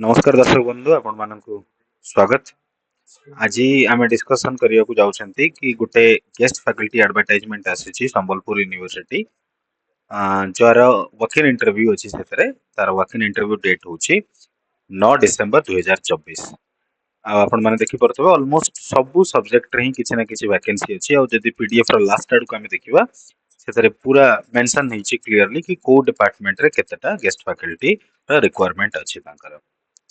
नमस्कार दर्शक बंधु आपण मानकु स्वागत। आज आम डिस्कसन करने को जाउछंती कि गोटे गेस्ट फैकल्टी एडवर्टाइजमेंट आसी Sambalpur university jar walk in interview अच्छी से तार वॉक इन इंटरव्यू डेट होची 9 डिसेंबर 2024। आपण माने देखि परतबे ऑलमोस्ट सब सब्जेक्ट रे ही किछि ना किछि वैकेंसी अछि और जदी पीडीएफ रो लास्ट आड को हम देखिबा सेतरे पूरा मेंशन हेछि क्लियरली कि को डिपार्टमेंट रे केतेटा गेस्ट फैकल्टी रा रिक्वायरमेंट अछि तांकर।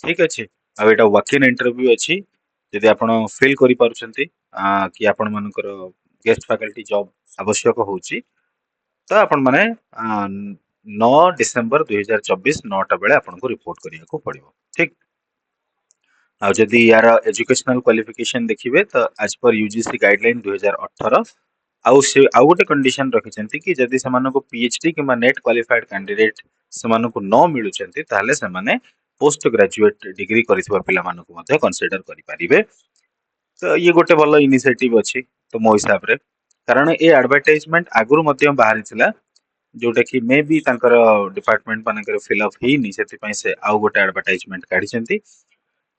ठीक अछि आ एटा वॉक इन इंटरव्यू अछि जदि आपण फिल करि पारुछंती कि आपण मानकर गेस्ट फैकल्टी जॉब आवश्यक होउची तो आपण माने 9 डिसेंबर 2024 9टा बेले आपण को रिपोर्ट करिया को पड़िबो। ठीक आ जदि यार एजुकेशनल क्वालिफिकेशन देखिबे तो एज पर यूजीसी गाइडलाइन 2018 आउ से आउ गोटे कंडीशन रखिछंती कि जदि समान को पीएचडी किबा नेट क्वालिफाइड कैंडिडेट समान को न मिलुछंती ताले समाने पोस्ट ग्रेजुएट डिग्री करिथबा पिला मानको मध्ये कंसीडर करि परिबे। तो ये गोटे भलो इनिशिएटिव अछि तो मो हिसाब रे कारण ए एडवर्टाइजमेंट आगुर मध्ये बाहरी थिला जोटा कि मे बी तांकर डिपार्टमेंट मानकर फिल अप हेनी सेति पई से आउ गोटे एडवर्टाइजमेंट काढिछंती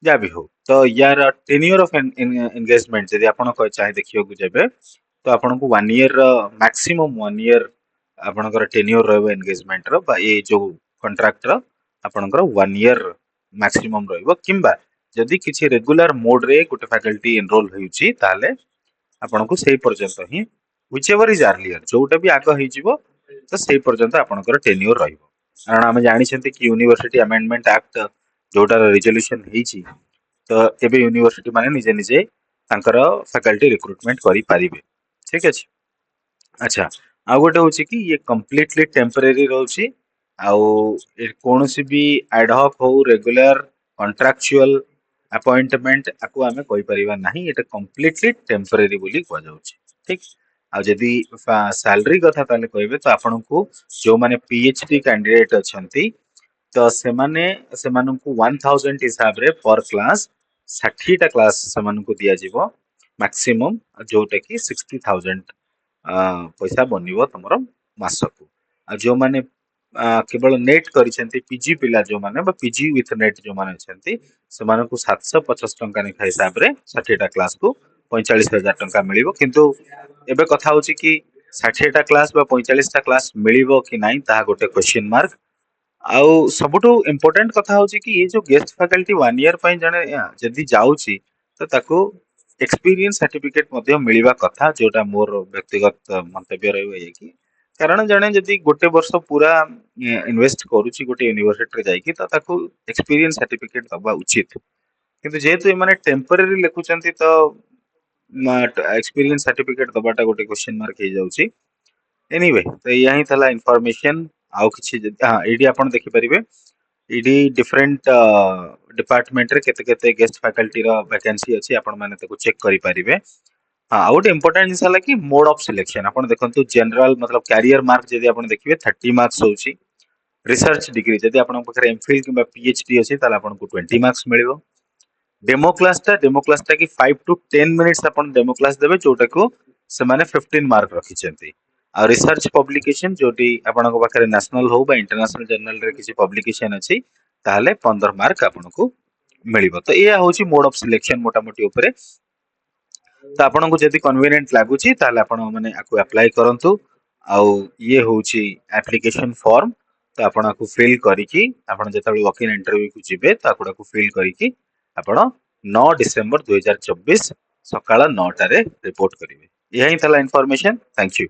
या भी हो। तो यार टेन्योर ऑफ एंगेजमेंट यदि आपण को चाहे देखियो को जेबे तो आपण को 1 ईयर मैक्सिमम 1 ईयर आपणकर टेन्योर रहबो एंगेजमेंट रो बा ए जो कॉन्ट्रैक्ट रो आपणकर 1 ईयर मैक्सिमम रहबो किंबा जदि किछि रेगुलर मोड रे गोटे फैकल्टी एनरोल होउची ताले आपण को सेही पर्यंत ही व्हिच एवर इज अर्लियर जोटा भी आग होई जिवो तो सेही पर्यंत आपणकर टेन्योर रहबो। कारण हम जानि छथि कि यूनिवर्सिटी अमेंडमेंट एक्ट जोटा रेजोल्यूशन हेची तो एबे यूनिवर्सिटी माने निजे निजे तांकर फैकल्टी रिक्रूटमेंट करि पारिबे। ठीक अछि अच्छा आ गोटे होची कि ये कंप्लीटली टेम्परेरी रहउची आउ ए कोनोसी भी एडहॉक हो रेगुलर कॉन्ट्रैक्चुअल अपॉइंटमेंट आकु आमे कहि परिबा नाही एटा कंप्लीटली टेम्परेरी बोली कह जाउची। ठीक आ जदी सैलरी कथा ताले कहबे तो आपन को जो माने पीएचडी कैंडिडेट अछंती तो सेमाने सेमानंकु 1000 हिसाब रे पर क्लास 60 टा क्लास सेमानंकु दिया जिवो मैक्सिमम जोटा कि 60000 पैसा बनिवो तमरो मासकु आ जो माने केवल नेट करिसेंती पीजी पिला जो माने बा पीजी विथ नेट जो माने अछंती सेमानंकु 750 टंका नेखा हिसाब रे 60 टा क्लास को 45000 टंका मिलिवो किंतु एबे कथा होची कि 60 टा क्लास बा 45 टा क्लास मिलिवो कि नाही ता गोटे क्वेश्चन मार्क। आउ सबुठु इम्पोर्टेंट कथा होची कि ये जो गेस्ट फैकल्टी 1 ईयर पई जने जदी जाउची तो ताको एक्सपीरियंस सर्टिफिकेट मध्ये मिलिबा कथा जोटा मोर व्यक्तिगत मंतव्य रहबो ये कि कारण जने जदी गोटे वर्ष पूरा इन्वेस्ट करूची गोटे यूनिवर्सिटी रे जाईकी तो ताको एक्सपीरियंस सर्टिफिकेट दबा उचित किंतु जेहेतु माने टेम्पररी लेखुचंती तो एक्सपीरियंस सर्टिफिकेट दबाटा गोटे क्वेश्चन मार्क हे जाउची। एनीवे तो यही थला इंफॉर्मेशन आउ किछि हां एडी आपण देखि परिबे एडी डिफरेंट डिपार्टमेंट रे केते केते गेस्ट फैकल्टी रो वैकेंसी अछि आपण माने ताको चेक करि परिबे। हां आउट इंपोर्टेंट जिस हला कि मोड ऑफ सिलेक्शन आपण देखंतु जनरल मतलब कैरियर मार्क जदी आपण देखिबे 30 मार्क्स होउची रिसर्च डिग्री जदी आपण पखरे एमफिल किबा पीएचडी अछि ताले आपण को 20 मार्क्स मिलिबो। डेमो क्लास ता कि 5 टू 10 मिनिट्स आपण डेमो क्लास देबे जोटा को से माने 15 मार्क रखिचंती आ रिसर्च पब्लिकेशन जोटी आपण को पाखरे नेशनल हो बा इंटरनेशनल जर्नल रे किछि पब्लिकेशन अछि ताले 15 मार्क आपण को मिलिबो। तो एया होची मोड ऑफ सिलेक्शन मोटा मोटी ऊपरे तो आपण को जदी कन्वीनियंट लागुची ताले आपण माने आकु अप्लाई करंतु आउ ये होची एप्लीकेशन फॉर्म तो आपण आकु फिल करिकि आपण जेतबे वॉक इन इंटरव्यू को जिबे तो आकु फिल करिकि आपण 9 डिसेंबर 2024 सकाळ 9 टारे रिपोर्ट करिवे। यही थला इन्फॉर्मेशन। Thank you.